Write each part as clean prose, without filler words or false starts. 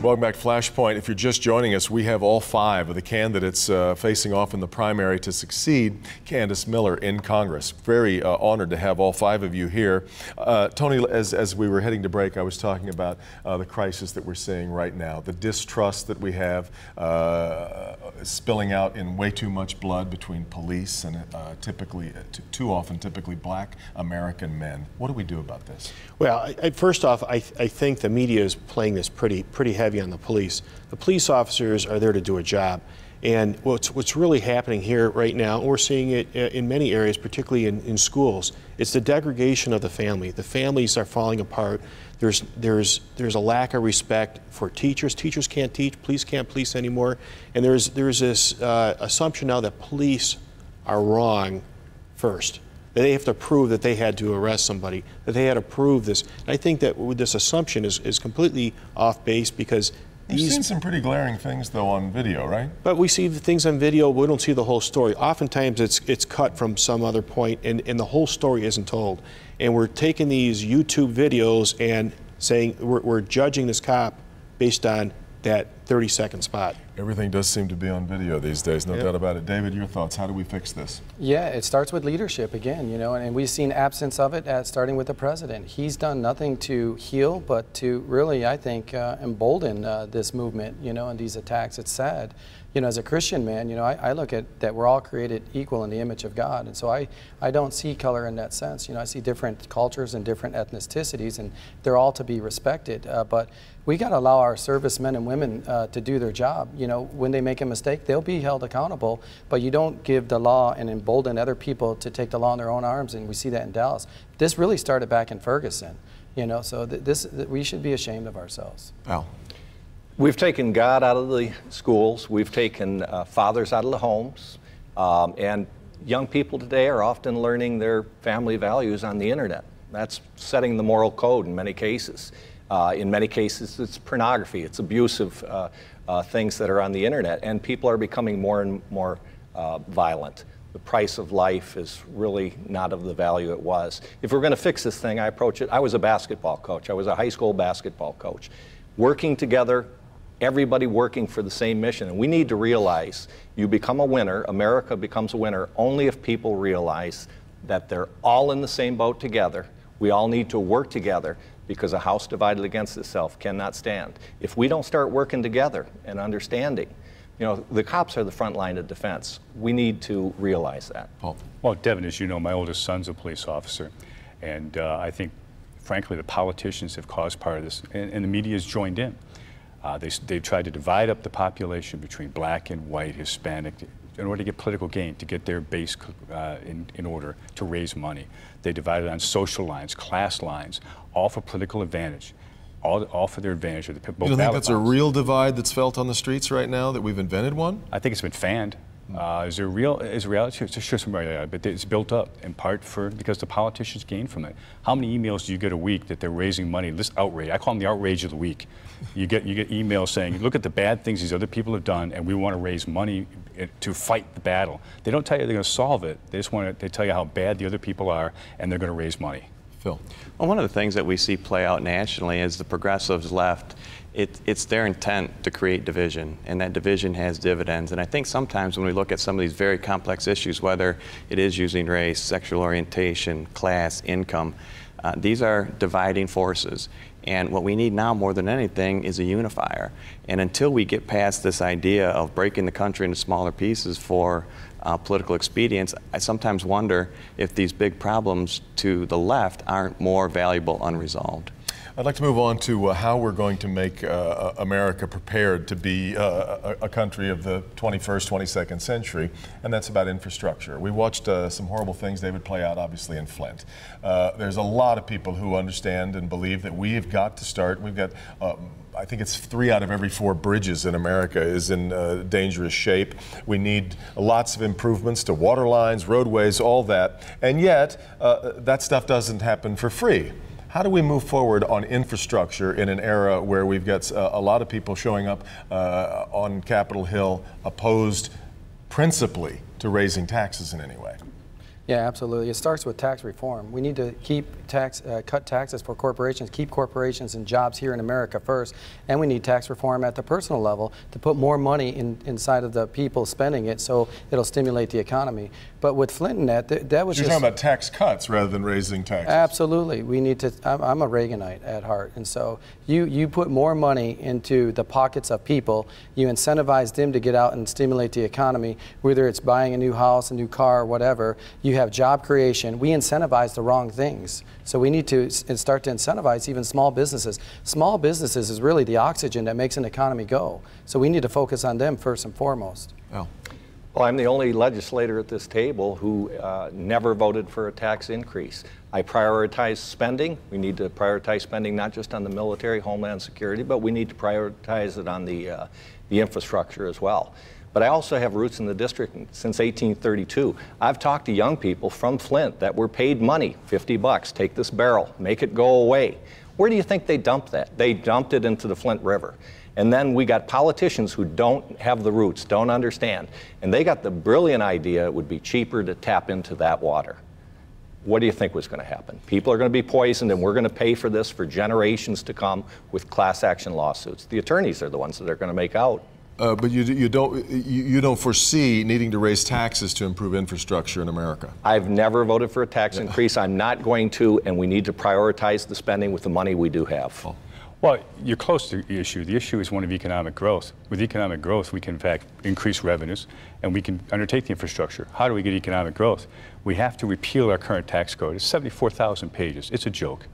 Welcome back, Flashpoint. If you're just joining us, we have all 5 of the candidates facing off in the primary to succeed Candace Miller in Congress. Very honored to have all 5 of you here. Tony, as we were heading to break, I was talking about the crisis that we're seeing right now, the distrust that we have spilling out in way too much blood between police and too often typically black American men. What do we do about this? Well, first off, I think the media is playing this pretty heavy on the police. The police officers are there to do a job. And what's really happening here right now, we're seeing it in many areas, particularly in schools, it's the degradation of the family. The families are falling apart. There's a lack of respect for teachers. Teachers can't teach, police can't police anymore. And there's this assumption now that police are wrong first. That they have to prove that they had to arrest somebody, that they had to prove this. And I think that this assumption is completely off base because We've seen some pretty glaring things, though, on video, right? But we see the things on video, we don't see the whole story. Oftentimes it's cut from some other point, and the whole story isn't told. And we're taking these YouTube videos and saying we're judging this cop based on that 30-second spot. Everything does seem to be on video these days, no doubt about it. David, your thoughts? How do we fix this? Yeah, it starts with leadership again, you know, and we've seen absence of it starting with the president. He's done nothing to heal, but to really, I think, embolden this movement, you know, and these attacks. It's sad. You know, as a Christian man, you know, I look at that we're all created equal in the image of God, and so I don't see color in that sense. You know, I see different cultures and different ethnicities, and they're all to be respected. But we got to allow our servicemen and women to do their job. You know, when they make a mistake, they'll be held accountable, but you don't give the law and embolden other people to take the law in their own arms, and we see that in Dallas. This really started back in Ferguson, you know, so we should be ashamed of ourselves. Al? We've taken God out of the schools, we've taken fathers out of the homes, and young people today are often learning their family values on the internet. That's setting the moral code in many cases. In many cases, it's pornography, it's abusive things that are on the internet, and people are becoming more and more violent. The price of life is really not of the value it was. If we're going to fix this thing, I approach it. I was a basketball coach. I was a high school basketball coach. Working together, everybody working for the same mission. And we need to realize you become a winner, America becomes a winner, only if people realize that they're all in the same boat together. We all need to work together, because a house divided against itself cannot stand. If we don't start working together and understanding, you know, the cops are the front line of defense. We need to realize that. Paul? Well, Devin, as you know, my oldest son's a police officer, and I think, frankly, the politicians have caused part of this, and the media has joined in. They've tried to divide up the population between black and white, Hispanic, in order to get political gain, to get their base in order to raise money. They divided on social lines, class lines, all for political advantage, all for their advantage. Of the you don't think that's a real divide that's felt on the streets right now, that we've invented one? I think it's been fanned. Is there reality? It's sure some reality, but it's built up in part because the politicians gain from it. How many emails do you get a week that they're raising money? This outrage, I call them the outrage of the week. You get emails saying, look at the bad things these other people have done, and we want to raise money to fight the battle. They don't tell you they're going to solve it. They just they tell you how bad the other people are, and they're going to raise money. Phil? Well, one of the things that we see play out nationally is the progressives left. It's their intent to create division, and that division has dividends. And I think sometimes when we look at some of these very complex issues, whether it is using race, sexual orientation, class, income, these are dividing forces. And what we need now more than anything is a unifier. And until we get past this idea of breaking the country into smaller pieces for political expedience, I sometimes wonder if these big problems to the left aren't more valuable unresolved. I'd like to move on to how we're going to make America prepared to be a country of the 21st, 22nd century, and that's about infrastructure. We watched some horrible things, David, play out obviously in Flint. There's a lot of people who understand and believe that we have got to start. We've got I think it's 3 out of every 4 bridges in America is in dangerous shape. We need lots of improvements to water lines, roadways, all that, and yet that stuff doesn't happen for free. How do we move forward on infrastructure in an era where we've got a lot of people showing up on Capitol Hill opposed principally to raising taxes in any way? Yeah, absolutely. It starts with tax reform. We need to cut taxes for corporations, keep corporations and jobs here in America first, and we need tax reform at the personal level to put more money inside of the people spending it, so it'll stimulate the economy. But with Clinton, that was You're talking about tax cuts rather than raising taxes. Absolutely. We need to. I'm a Reaganite at heart, and so you put more money into the pockets of people. You incentivize them to get out and stimulate the economy, whether it's buying a new house, a new car, whatever. You have job creation. We incentivize the wrong things. So we need to start to incentivize even small businesses. Small businesses is really the oxygen that makes an economy go. So we need to focus on them first and foremost. Al. Well, I'm the only legislator at this table who never voted for a tax increase. I prioritize spending. We need to prioritize spending not just on the military, homeland security, but we need to prioritize it on the infrastructure as well. But I also have roots in the district since 1832. I've talked to young people from Flint that were paid money, 50 bucks, take this barrel, make it go away. Where do you think they dumped that? They dumped it into the Flint River. And then we got politicians who don't have the roots, don't understand. And they got the brilliant idea it would be cheaper to tap into that water. What do you think was going to happen? People are going to be poisoned, and we're going to pay for this for generations to come with class action lawsuits. The attorneys are the ones that are going to make out. But you don't foresee needing to raise taxes to improve infrastructure in America. I've never voted for a tax increase. I'm not going to, and we need to prioritize the spending with the money we do have. Oh. Well, you're close to the issue. The issue is one of economic growth. With economic growth, we can, in fact, increase revenues, and we can undertake the infrastructure. How do we get economic growth? We have to repeal our current tax code. It's 74,000 pages. It's a joke.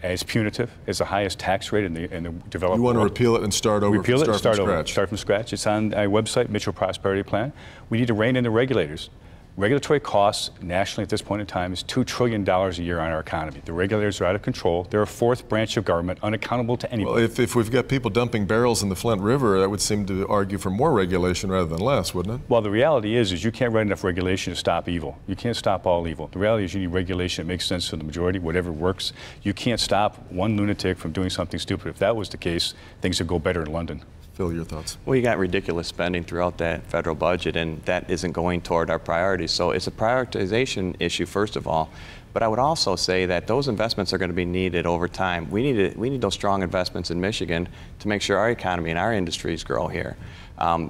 And it's punitive. It's the highest tax rate in the developed world. You want to repeal it and start over? Repeal it and start from over. scratch. Start from scratch. It's on our website, Mitchell Prosperity Plan. We need to rein in the regulators. Regulatory costs nationally at this point in time is $2 trillion a year on our economy. The regulators are out of control. They're a fourth branch of government, unaccountable to anybody. Well, if we've got people dumping barrels in the Flint River, that would seem to argue for more regulation rather than less, wouldn't it? Well, the reality is you can't write enough regulation to stop evil. You can't stop all evil. The reality is you need regulation that makes sense to the majority, whatever works. You can't stop one lunatic from doing something stupid. If that was the case, things would go better in London. Phil, your thoughts? Well, you got ridiculous spending throughout that federal budget, and that isn't going toward our priorities. So it's a prioritization issue, first of all. But I would also say that those investments are going to be needed over time. We need those strong investments in Michigan to make sure our economy and our industries grow here.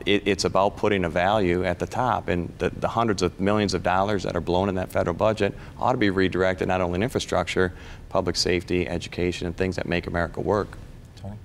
It's about putting a value at the top, and the hundreds of millions of dollars that are blown in that federal budget ought to be redirected not only in infrastructure, public safety, education, and things that make America work. Tony?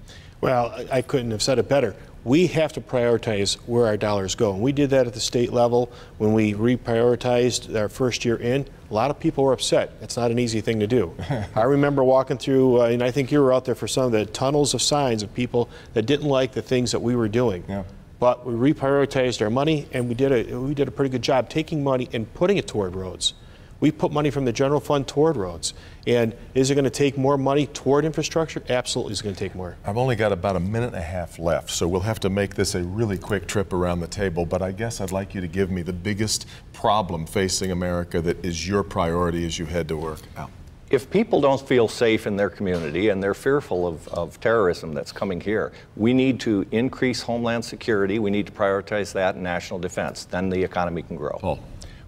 Well, I couldn't have said it better. We have to prioritize where our dollars go. And we did that at the state level when we reprioritized our first year in. A lot of people were upset. It's not an easy thing to do. I remember walking through, and I think you were out there for some of the tunnels of signs of people that didn't like the things that we were doing. Yeah. But we reprioritized our money, and we did a pretty good job taking money and putting it toward roads. We put money from the general fund toward roads. And is it going to take more money toward infrastructure? Absolutely, it's going to take more. I've only got about a minute and a half left, so we'll have to make this a really quick trip around the table. But I guess I'd like you to give me the biggest problem facing America that is your priority as you head to work. Al. If people don't feel safe in their community and they're fearful of terrorism that's coming here, we need to increase homeland security. We need to prioritize that in national defense. Then the economy can grow. Paul.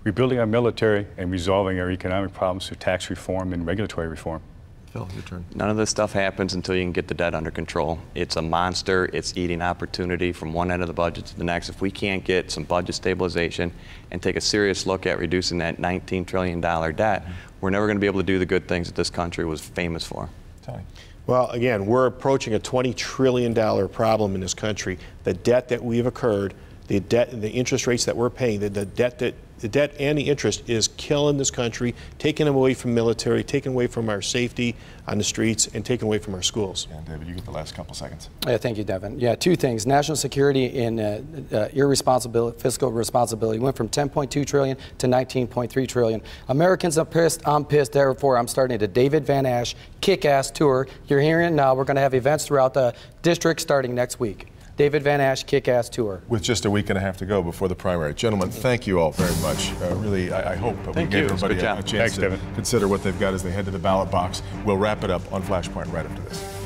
Rebuilding our military and resolving our economic problems through tax reform and regulatory reform. Phil, your turn. None of this stuff happens until you can get the debt under control. It's a monster. It's eating opportunity from one end of the budget to the next. If we can't get some budget stabilization and take a serious look at reducing that $19 trillion debt, we're never going to be able to do the good things that this country was famous for. Tony. Well, again, we're approaching a $20 trillion problem in this country. The debt that we've incurred, the debt and the interest rates that we're paying, the debt and the interest is killing this country, taking away from military, taking away from our safety on the streets, and taking away from our schools. And David, you get the last couple seconds. Yeah, thank you, Devin. Yeah, two things. National security and irresponsibility, fiscal responsibility went from $10.2 trillion to $19.3 trillion. Americans are pissed. I'm pissed. Therefore, I'm starting a David Van Ash kick-ass tour. You're hearing it now. We're going to have events throughout the district starting next week. David Van Ash kick-ass tour. With just a week and a half to go before the primary. Gentlemen, thank you all very much. Really, I hope we gave everybody a chance to consider what they've got as they head to the ballot box. We'll wrap it up on Flashpoint right after this.